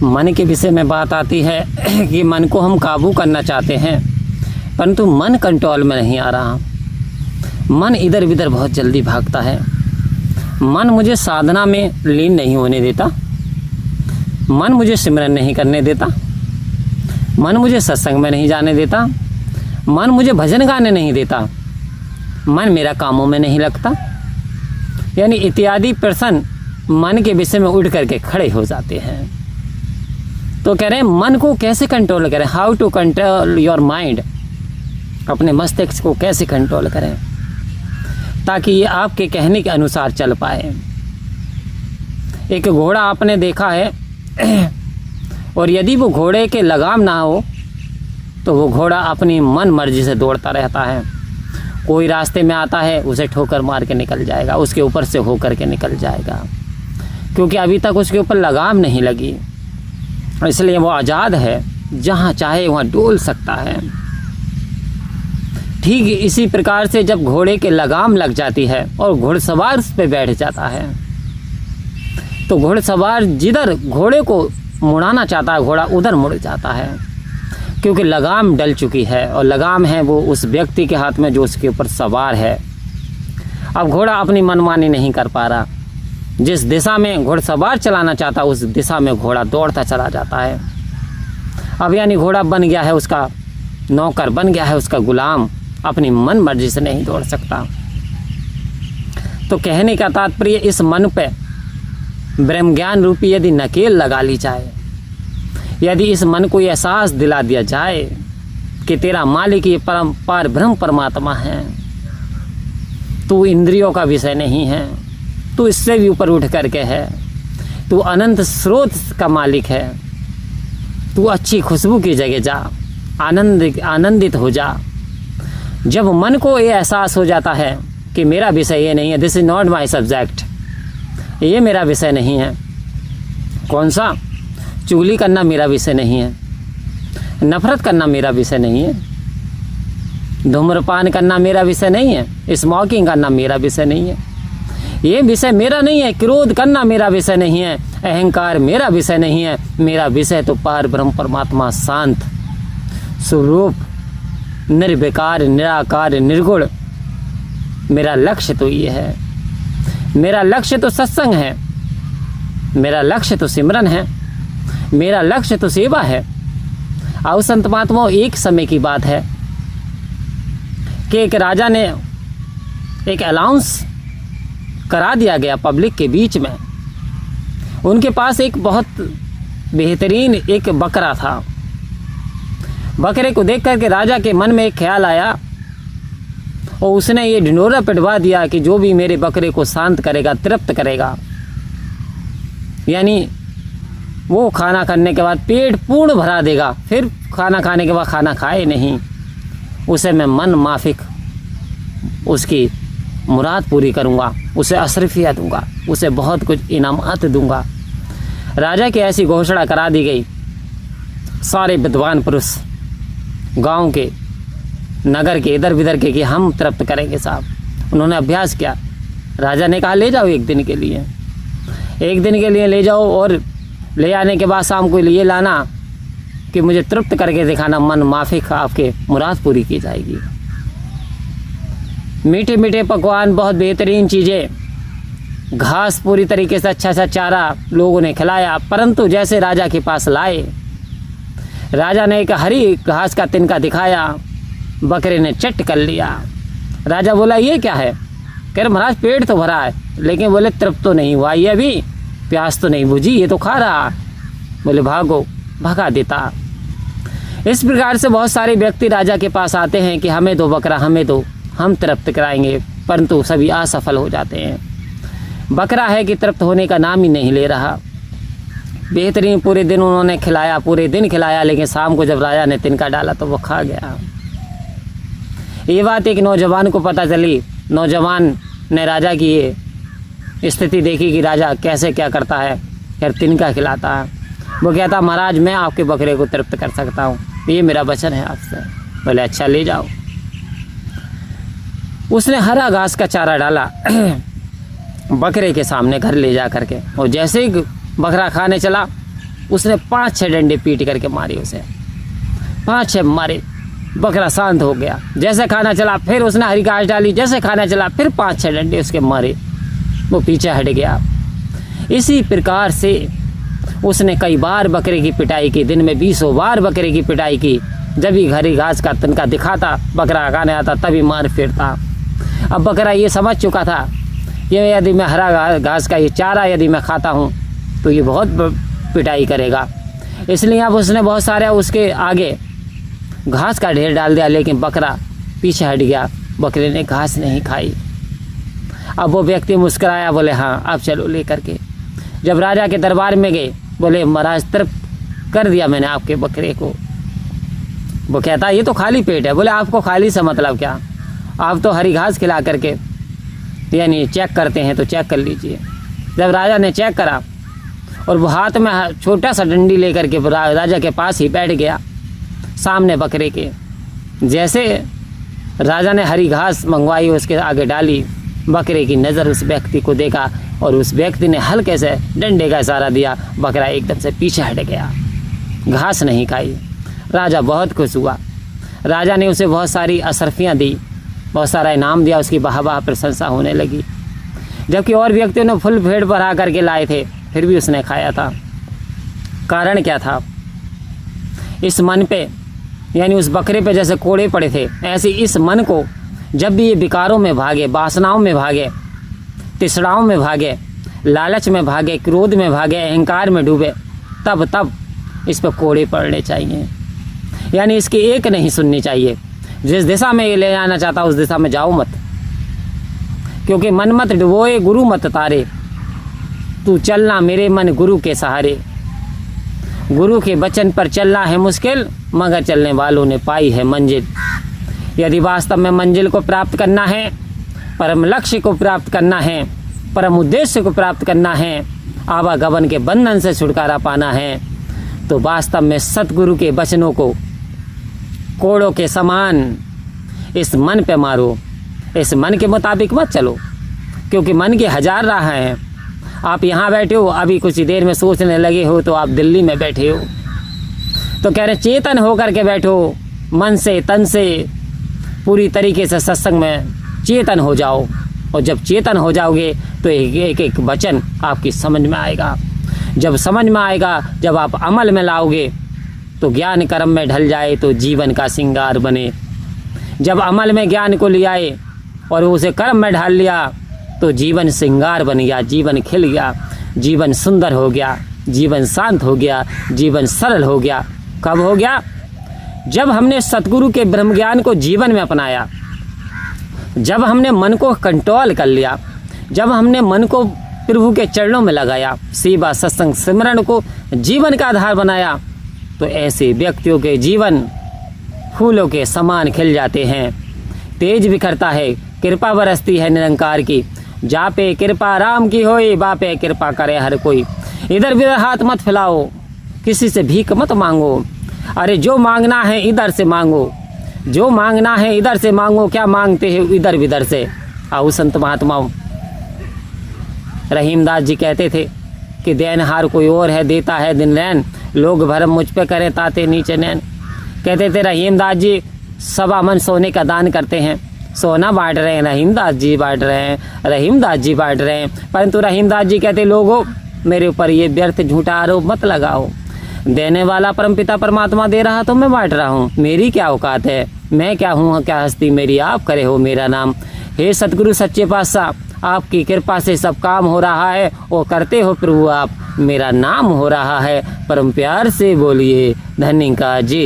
मन के विषय में बात आती है कि मन को हम काबू करना चाहते हैं, परंतु मन कंट्रोल में नहीं आ रहा। मन इधर उधर बहुत जल्दी भागता है। मन मुझे साधना में लीन नहीं होने देता। मन मुझे सिमरन नहीं करने देता। मन मुझे सत्संग में नहीं जाने देता। मन मुझे भजन गाने नहीं देता। मन मेरा कामों में नहीं लगता। यानी इत्यादि प्रश्न मन के विषय में उठ करके खड़े हो जाते हैं। तो कह रहे हैं मन को कैसे कंट्रोल करें, how to control your mind, अपने मस्तिष्क को कैसे कंट्रोल करें ताकि ये आपके कहने के अनुसार चल पाए। एक घोड़ा आपने देखा है और यदि वो घोड़े के लगाम ना हो तो वो घोड़ा अपनी मन मर्जी से दौड़ता रहता है। कोई रास्ते में आता है उसे ठोकर मार के निकल जाएगा, उसके ऊपर से होकर के निकल जाएगा, क्योंकि अभी तक उसके ऊपर लगाम नहीं लगी। इसलिए वो आज़ाद है, जहाँ चाहे वहाँ डोल सकता है। ठीक इसी प्रकार से जब घोड़े के लगाम लग जाती है और घुड़सवार उस पर बैठ जाता है तो घुड़सवार जिधर घोड़े को मुड़ाना चाहता है घोड़ा उधर मुड़ जाता है, क्योंकि लगाम डल चुकी है और लगाम है वो उस व्यक्ति के हाथ में जो उसके ऊपर सवार है। अब घोड़ा अपनी मनमानी नहीं कर पा रहा। जिस दिशा में घुड़सवार चलाना चाहता उस दिशा में घोड़ा दौड़ता चला जाता है। अब यानी घोड़ा बन गया है उसका नौकर, बन गया है उसका गुलाम, अपनी मन मर्जी से नहीं दौड़ सकता। तो कहने का तात्पर्य इस मन पे ब्रह्म ज्ञान रूपी यदि नकेल लगा ली जाए, यदि इस मन को एहसास दिला दिया जाए कि तेरा मालिक ये पार ब्रह्म परमात्मा है, तू इंद्रियों का विषय नहीं है, तू इससे भी ऊपर उठ करके है, तू अनंत स्रोत का मालिक है, तू अच्छी खुशबू की जगह जा, आनंदित हो जा। जब मन को ये एहसास हो जाता है कि मेरा विषय ये नहीं है, this is not my subject, ये मेरा विषय नहीं है। कौन सा? चुगली करना मेरा विषय नहीं है, नफरत करना मेरा विषय नहीं है, धूम्रपान करना मेरा विषय नहीं है, स्मोकिंग करना मेरा विषय नहीं है, ये विषय मेरा नहीं है, क्रोध करना मेरा विषय नहीं है, अहंकार मेरा विषय नहीं है। मेरा विषय तो पार ब्रह्म परमात्मा शांत स्वरूप निर्विकार निराकार निर्गुण। मेरा लक्ष्य तो ये है, मेरा लक्ष्य तो सत्संग है, मेरा लक्ष्य तो सिमरन है, मेरा लक्ष्य तो सेवा है। आओ संत महात्माओं, एक समय की बात है कि एक राजा ने एक अनाउंस करा दिया गया पब्लिक के बीच में। उनके पास एक बहुत बेहतरीन एक बकरा था। बकरे को देख करके राजा के मन में एक ख्याल आया और उसने ये ढिंढोरा पिटवा दिया कि जो भी मेरे बकरे को शांत करेगा, तृप्त करेगा, यानी वो खाना करने के बाद पेट पूर्ण भरा देगा, फिर खाना खाने के बाद खाना खाए नहीं, उसे मैं मन माफिक उसकी मुराद पूरी करूँगा, उसे अशरफिया दूंगा, उसे बहुत कुछ इनामात दूंगा। राजा की ऐसी घोषणा करा दी गई। सारे विद्वान पुरुष गांव के, नगर के, इधर उधर के कि हम तृप्त करेंगे साहब। उन्होंने अभ्यास किया। राजा ने कहा ले जाओ एक दिन के लिए, एक दिन के लिए ले जाओ और ले आने के बाद शाम को ये लाना कि मुझे तृप्त करके दिखाना, मन माफिक आपके मुराद पूरी की जाएगी। मीठे मीठे पकवान, बहुत बेहतरीन चीज़ें, घास पूरी तरीके से अच्छा सा चारा लोगों ने खिलाया। परंतु जैसे राजा के पास लाए, राजा ने एक हरी घास का तिनका दिखाया, बकरे ने चट कर लिया। राजा बोला ये क्या है? कह रहे महाराज पेट तो भरा है, लेकिन बोले तृप्त तो नहीं हुआ, ये अभी प्यास तो नहीं बुझी, ये तो खा रहा। बोले भागो, भगा देता। इस प्रकार से बहुत सारे व्यक्ति राजा के पास आते हैं कि हमें दो बकरा, हमें दो, हम तृप्त कराएंगे, परंतु सभी असफल हो जाते हैं। बकरा है कि तृप्त होने का नाम ही नहीं ले रहा। बेहतरीन पूरे दिन उन्होंने खिलाया, पूरे दिन खिलाया, लेकिन शाम को जब राजा ने तिनका डाला तो वो खा गया। ये बात एक नौजवान को पता चली। नौजवान ने राजा की ये स्थिति देखी कि राजा कैसे क्या करता है, फिर तिनका खिलाता है। वो कहता महाराज मैं आपके बकरे को तृप्त कर सकता हूँ, ये मेरा वचन है आपसे। बोले अच्छा ले जाओ। उसने हरा घास का चारा डाला बकरे के सामने घर ले जा करके, और जैसे ही बकरा खाने चला उसने 5-6 डंडे पीट करके मारे उसे, 5-6 मारे। बकरा शांत हो गया। जैसे खाना चला फिर उसने हरी घास डाली, जैसे खाना चला फिर 5-6 डंडे उसके मारे, वो पीछे हट गया। इसी प्रकार से उसने कई बार बकरे की पिटाई की, दिन में 20 बार बकरे की पिटाई की। जब भी हरी घास का तनका दिखाता, बकरा खाने आता, तभी मार फिरता। अब बकरा ये समझ चुका था, ये यदि मैं हरा घास का ये चारा यदि मैं खाता हूँ तो ये बहुत पिटाई करेगा। इसलिए अब उसने बहुत सारे उसके आगे घास का ढेर डाल दिया, लेकिन बकरा पीछे हट गया। बकरे ने घास नहीं खाई। अब वो व्यक्ति मुस्कुराया, बोले हाँ अब चलो ले करके। जब राजा के दरबार में गए, बोले महाराज तर्क कर दिया मैंने आपके बकरे को। वो कहता ये तो खाली पेट है। बोले आपको खाली से मतलब क्या, आप तो हरी घास खिला करके यानी चेक करते हैं, तो चेक कर लीजिए। जब राजा ने चेक करा और वो हाथ में छोटा सा डंडी लेकर के राजा के पास ही बैठ गया सामने बकरे के। जैसे राजा ने हरी घास मंगवाई, उसके आगे डाली, बकरे की नज़र उस व्यक्ति को देखा और उस व्यक्ति ने हल्के से डंडे का इशारा दिया। बकरा एकदम से पीछे हट गया, घास नहीं खाई। राजा बहुत खुश हुआ। राजा ने उसे बहुत सारी अशर्फियाँ दी, बहुत सारा इनाम दिया, उसकी वाह प्रशंसा होने लगी। जबकि और व्यक्तियों ने फुल भेड़ बढ़ा करके लाए थे, फिर भी उसने खाया था। कारण क्या था? इस मन पे यानी उस बकरे पे जैसे कोड़े पड़े थे, ऐसे इस मन को जब भी ये विकारों में भागे, वासनाओं में भागे, तिसड़ाओं में भागे, लालच में भागे, क्रोध में भागे, अहंकार में डूबे, तब इस पर कोड़े पड़ने चाहिए। यानी इसकी एक नहीं सुननी चाहिए। जिस दिशा में ये ले जाना चाहता उस दिशा में जाओ मत, क्योंकि मन मत डुबोए गुरु मत तारे, तू चलना मेरे मन गुरु के सहारे। गुरु के वचन पर चलना है मुश्किल, मगर चलने वालों ने पाई है मंजिल। यदि वास्तव में मंजिल को प्राप्त करना है, परम लक्ष्य को प्राप्त करना है, परम उद्देश्य को प्राप्त करना है, आवागमन के बंधन से छुटकारा पाना है, तो वास्तव में सतगुरु के वचनों को कोड़ों के समान इस मन पे मारो। इस मन के मुताबिक मत चलो, क्योंकि मन की 1000 राह हैं। आप यहाँ बैठे हो, अभी कुछ ही देर में सोचने लगे हो तो आप दिल्ली में बैठे हो। तो कह रहे चेतन होकर के बैठो, मन से तन से पूरी तरीके से सत्संग में चेतन हो जाओ। और जब चेतन हो जाओगे तो एक एक वचन आपकी समझ में आएगा। जब समझ में आएगा, जब आप अमल में लाओगे तो ज्ञान कर्म में ढल जाए तो जीवन का श्रृंगार बने। जब अमल में ज्ञान को ले आए और उसे कर्म में ढाल लिया तो जीवन श्रृंगार बन गया, जीवन खिल गया, जीवन सुंदर हो गया, जीवन शांत हो गया, जीवन सरल हो गया। कब हो गया? जब हमने सतगुरु के ब्रह्म ज्ञान को जीवन में अपनाया, जब हमने मन को कंट्रोल कर लिया, जब हमने मन को प्रभु के चरणों में लगाया, सेवा सत्संग सिमरन को जीवन का आधार बनाया, तो ऐसे व्यक्तियों के जीवन फूलों के समान खिल जाते हैं। तेज बिखरता है, कृपा बरसती है निरंकार की। जापे कृपा राम की होए, बापे कृपा करे हर कोई। इधर उधर हाथ मत फैलाओ, किसी से भीख मत मांगो। अरे जो मांगना है इधर से मांगो, जो मांगना है इधर से मांगो। क्या मांगते हैं इधर विधर से? आओ संत महात्माओं, रहीमदास जी कहते थे कि देनहार कोई और है, देता है दिन रैन, लोग भरम मुझ पे करें ताते नीचे नैन। कहते थे रहीमदास जी 1.25 मन सोने का दान करते हैं, सोना बांट रहे हैं, रहीमदास जी बांट रहे हैं, रहीमदास जी बांट रहे हैं। परंतु रहीमदास जी कहते लोगों मेरे ऊपर ये व्यर्थ झूठा आरोप मत लगाओ। देने वाला परमपिता परमात्मा दे रहा तो मैं बांट रहा हूँ, मेरी क्या औकात है? मैं क्या हूँ, क्या हस्ती मेरी, आप करे हो मेरा नाम। हे सतगुरु सच्चे पातशाह, आपकी कृपा से सब काम हो रहा है, वो करते हो प्रभु आप, मेरा नाम हो रहा है। परम प्यार से बोलिए धन्यवाद जी।